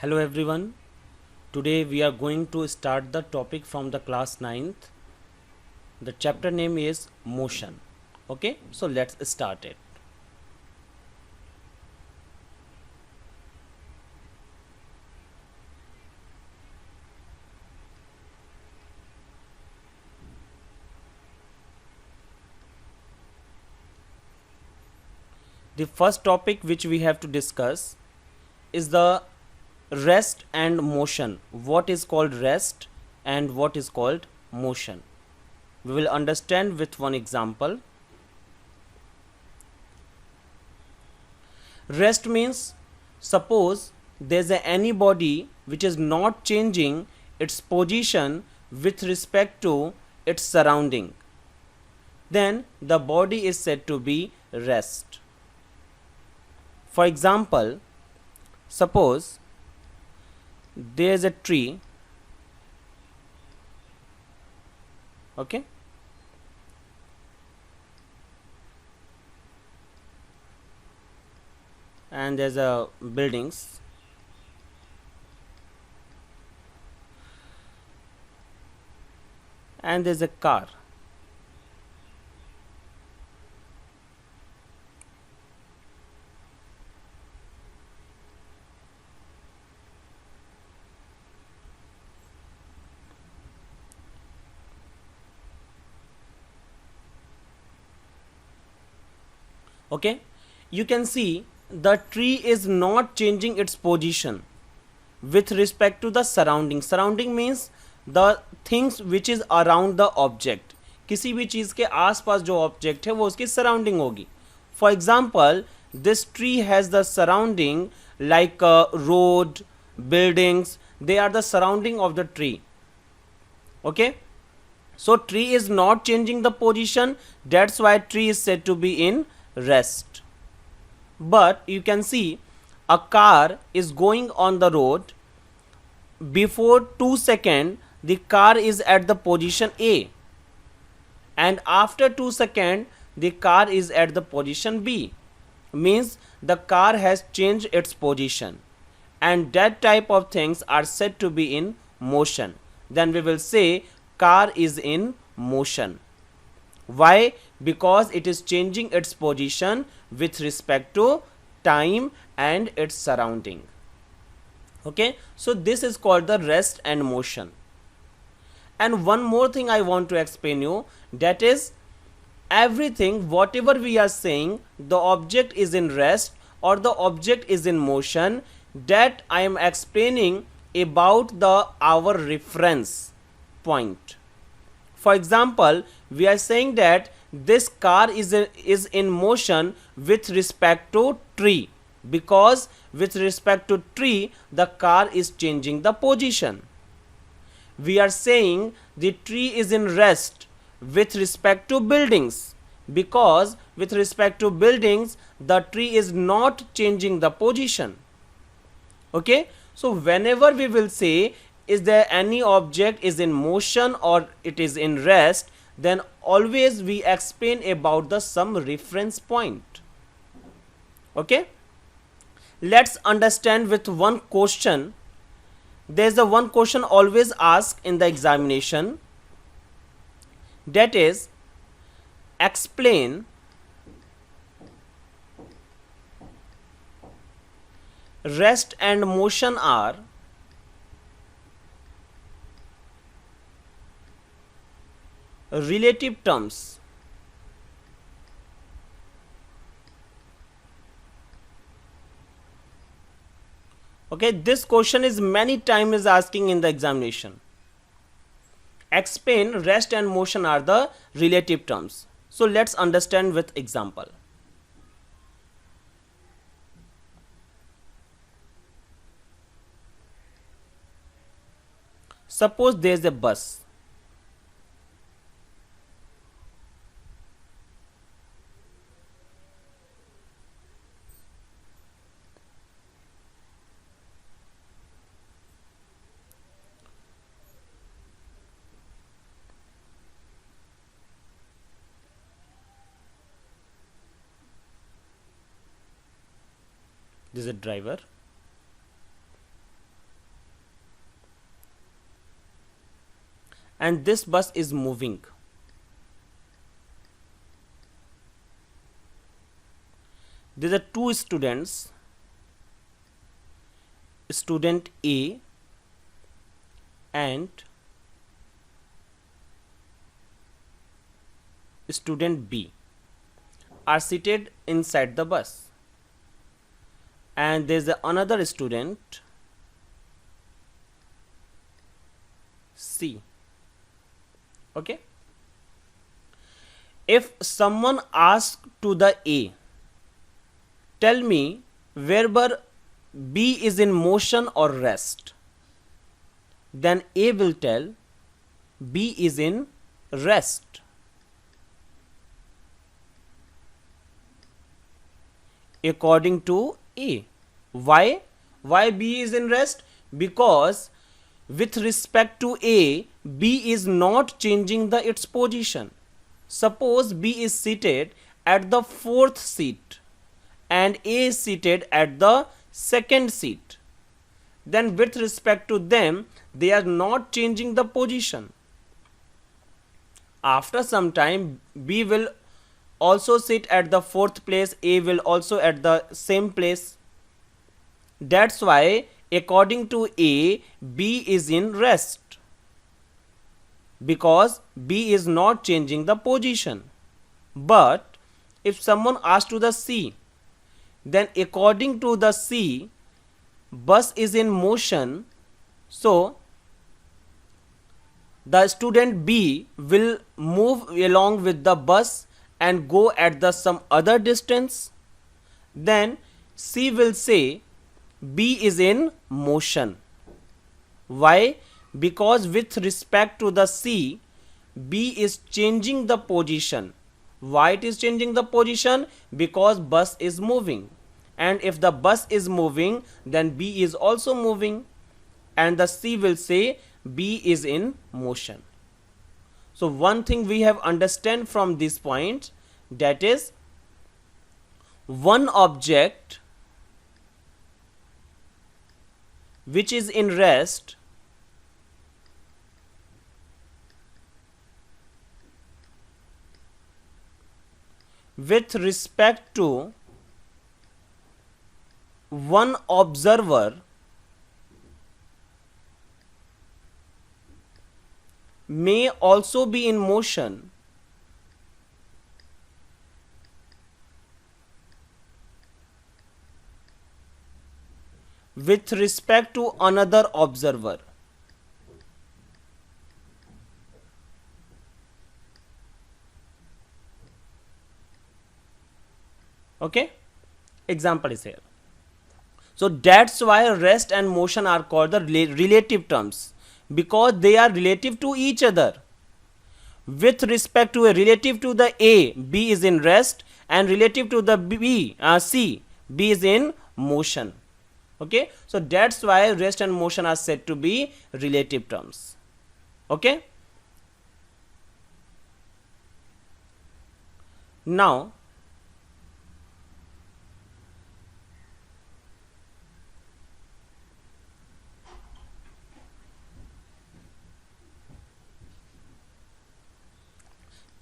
Hello everyone. Today we are going to start the topic from the class ninth. The chapter name is motion. Okay, so let's start it. The first topic which we have to discuss is the rest and motion. What is called rest and what is called motion? We will understand with one example. Rest means suppose there's any body which is not changing its position with respect to its surrounding, then the body is said to be rest. For example, suppose there is a tree, okay, and there's a buildings, and there's a car. Okay, you can see the tree is not changing its position with respect to the surrounding means the things which is around the object. किसी भी चीज़ के आसपास जो object है वो उसकी surrounding होगी. For example this tree has the surrounding like road, buildings, they are the surrounding of the tree. Okay, so tree is not changing the position, that's why tree is said to be in rest. But you can see a car is going on the road. Before 2 seconds the car is at the position A, and after 2 seconds the car is at the position B, means the car has changed its position, and that type of things are said to be in motion. Then we will say car is in motion. Why? Because it is changing its position with respect to time and its surrounding. Okay, so this is called the rest and motion. And one more thing I want to explain you, that is everything whatever we are saying, the object is in rest or the object is in motion, that I am explaining about the our reference point. For example, we are saying that this car is in motion with respect to tree, because with respect to tree the car is changing the position. We are saying the tree is in rest with respect to buildings, because with respect to buildings the tree is not changing the position. Okay, so whenever we will say is there any object is in motion or it is in rest, then always we explain about the some reference point. Okay, let's understand with one question. There's a one question always asked in the examination, that is explain rest and motion are relative terms. Okay, this question is many times is asking in the examination. Explain rest and motion are the relative terms. So let's understand with example. Suppose there is a bus. This is a driver. and this bus is moving. There are two students, student A and student B are seated inside the bus, and there's another student C. Okay, if someone asks to the A, tell me whether B is in motion or rest, then A will tell B is in rest. According to A. Why? Why B is in rest? Because with respect to A, B is not changing its position. Suppose B is seated at the fourth seat and A is seated at the second seat. Then with respect to them, they are not changing the position. After some time, B will also sit at the fourth place, A will also at the same place. That's why according to A, B is in rest, because B is not changing the position. But if someone asks to the C, then according to the C, bus is in motion, so the student B will move along with the bus and go at the some other distance. Then C will say B is in motion. Why? Because with respect to the C, B is changing the position. Why it is changing the position? Because bus is moving, and if the bus is moving, then B is also moving, and the C will say B is in motion. So one thing we have understand from this point, that is, one object which is in rest with respect to one observer may also be in motion with respect to another observer. Okay, example is here. So that's why rest and motion are called the relative terms, because they are relative to each other. With respect to relative to the A, B is in rest, and relative to the C, B is in motion. Okay, so that's why rest and motion are said to be relative terms. Okay, now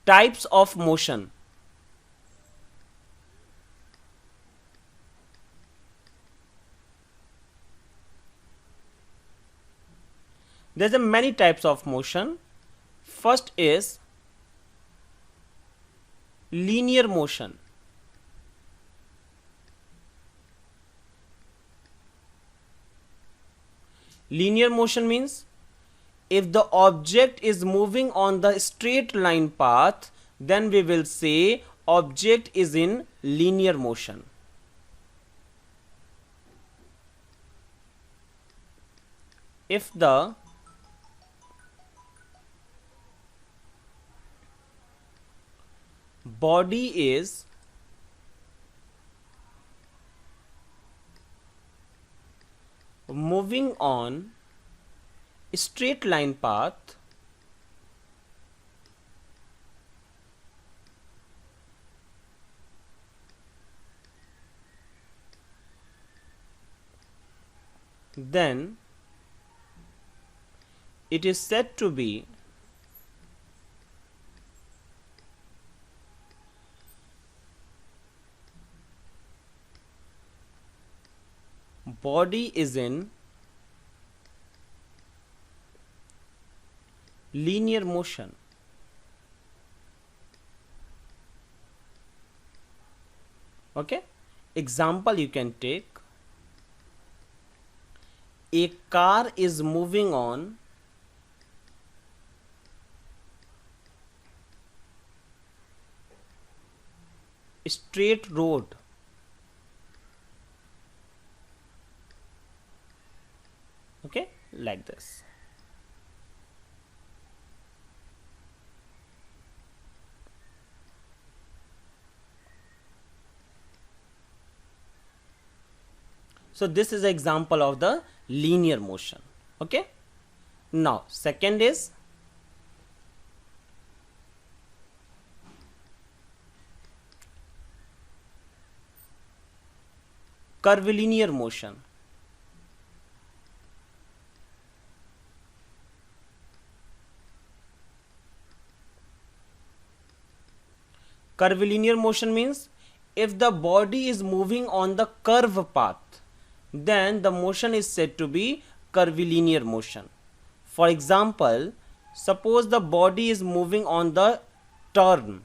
types of motion. There's a many types of motion. First is linear motion. Linear motion means if the object is moving on the straight line path, then we will say object is in linear motion. If the body is moving on straight line path, then it is said to be body is in linear motion. Okay, example you can take, a car is moving on straight road. Okay, like this. So this is an example of the linear motion. Okay, now second is curvilinear motion. Curvilinear motion means if the body is moving on the curve path, then the motion is said to be curvilinear motion. For example, suppose the body is moving on the turn.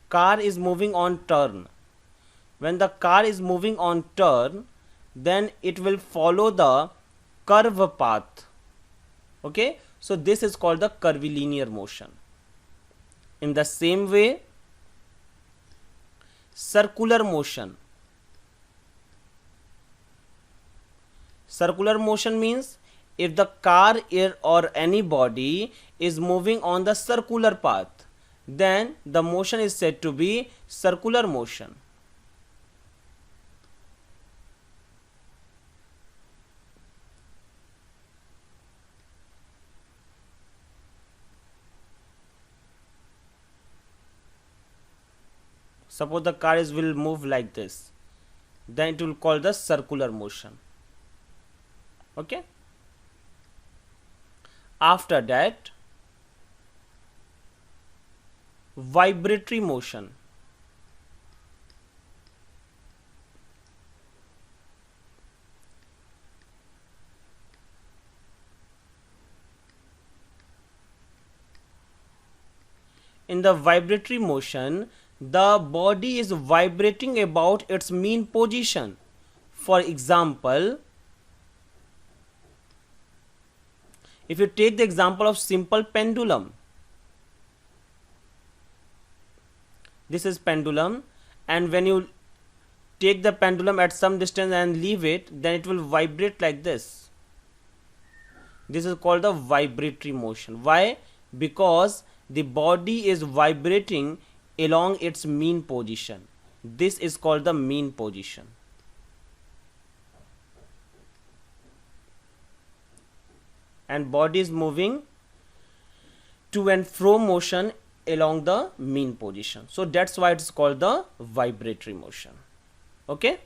Car is moving on turn. When the car is moving on turn, then it will follow the curve path. Okay, so this is called the curvilinear motion. In the same way, circular motion. Circular motion means if the car or any body is moving on the circular path, then the motion is said to be circular motion. Suppose the car will move like this, then it will call the circular motion. Okay, after that, vibratory motion. In the vibratory motion, the body is vibrating about its mean position. For example, if you take the example of simple pendulum, this is pendulum, and when you take the pendulum at some distance and leave it, then it will vibrate like this. This is called the vibratory motion. Why? Because the body is vibrating along its mean position. This is called the mean position. And body is moving to and fro motion along the mean position. So that's why it's called the vibratory motion. Okay.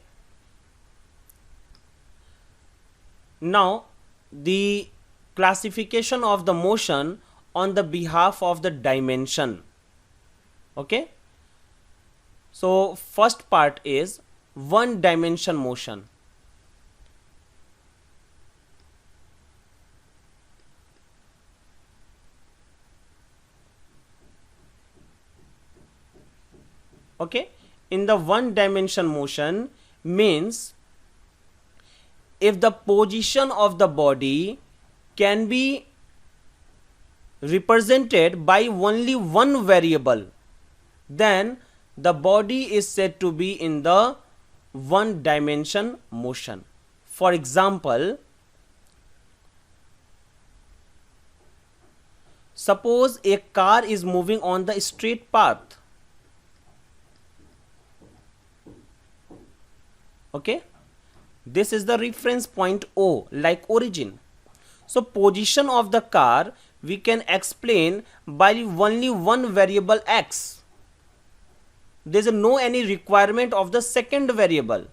Now the classification of the motion on the behalf of the dimension. Okay. So first part is one dimension motion. Okay, in the one dimension motion means if the position of the body can be represented by only one variable, then the body is said to be in the one dimension motion. For example, suppose a car is moving on the straight path. Okay, this is the reference point O, like origin. So position of the car we can explain by only one variable x. There is no any requirement of the second variable.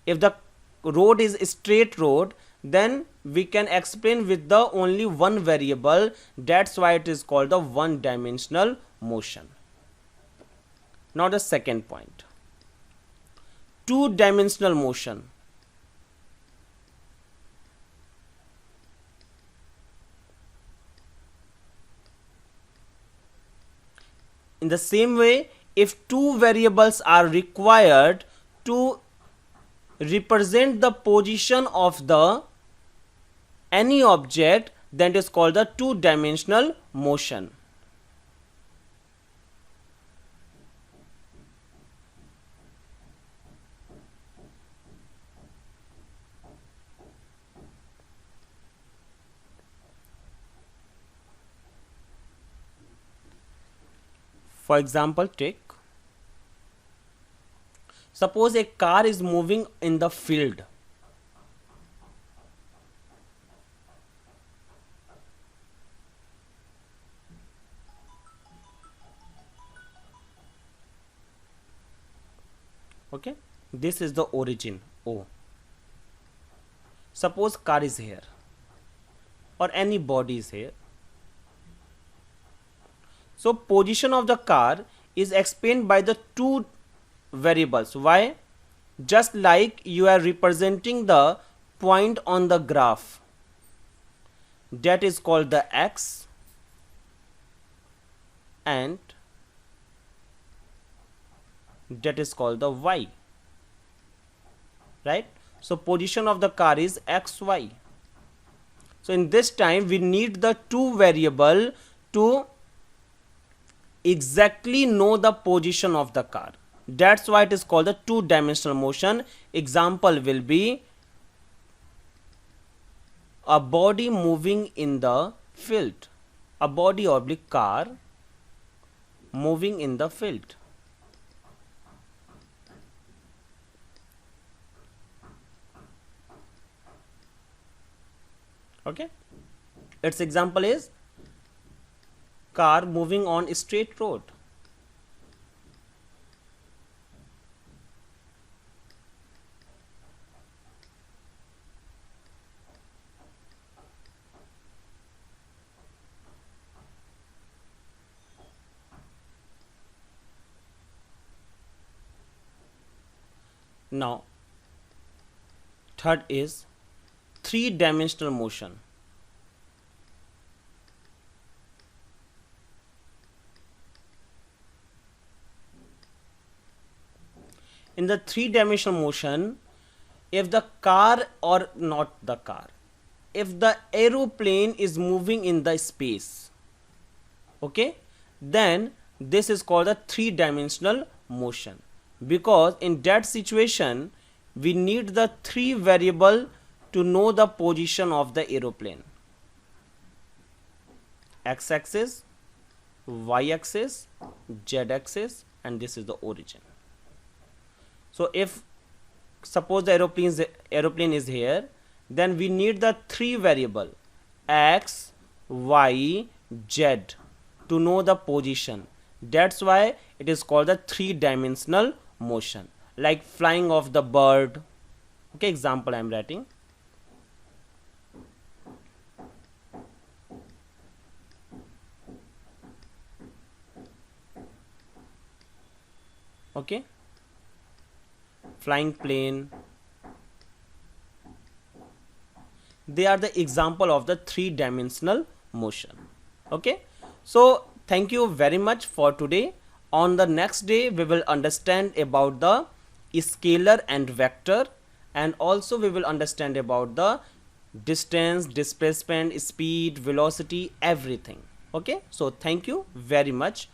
If the road is a straight road, then we can explain with the only one variable. That's why it is called the one dimensional motion. Now the second point, two dimensional motion. In the same way, if two variables are required to represent the position of the any object, then it is called the two-dimensional motion. For example, take suppose a car is moving in the field. Okay, this is the origin O. Suppose car is here or any body is here. So position of the car is explained by the two variables. Why? Just like you are representing the point on the graph, that is called the x, and that is called the y, right? So position of the car is xy. So in this time we need the two variable to exactly know the position of the car. That's why it is called the two-dimensional motion. Example will be a body moving in the field, a body oblique car moving in the field. Okay, its example is car moving on a straight road. Now third is three-dimensional motion. In the three-dimensional motion, if the car or not the car, if the aeroplane is moving in the space, okay, then this is called a three-dimensional motion, because in that situation we need the three variable to know the position of the aeroplane: x-axis, y-axis, z-axis, and this is the origin. So if suppose the aeroplane is here, then we need the three variable x, y, z to know the position. That's why it is called the three-dimensional motion, like flying of the bird. Okay, example I am writing. Okay, flying plane, they are the example of the three-dimensional motion. Okay, so thank you very much for today. On the next day we will understand about the scalar and vector, and also we will understand about the distance, displacement, speed, velocity, everything. Okay, so thank you very much.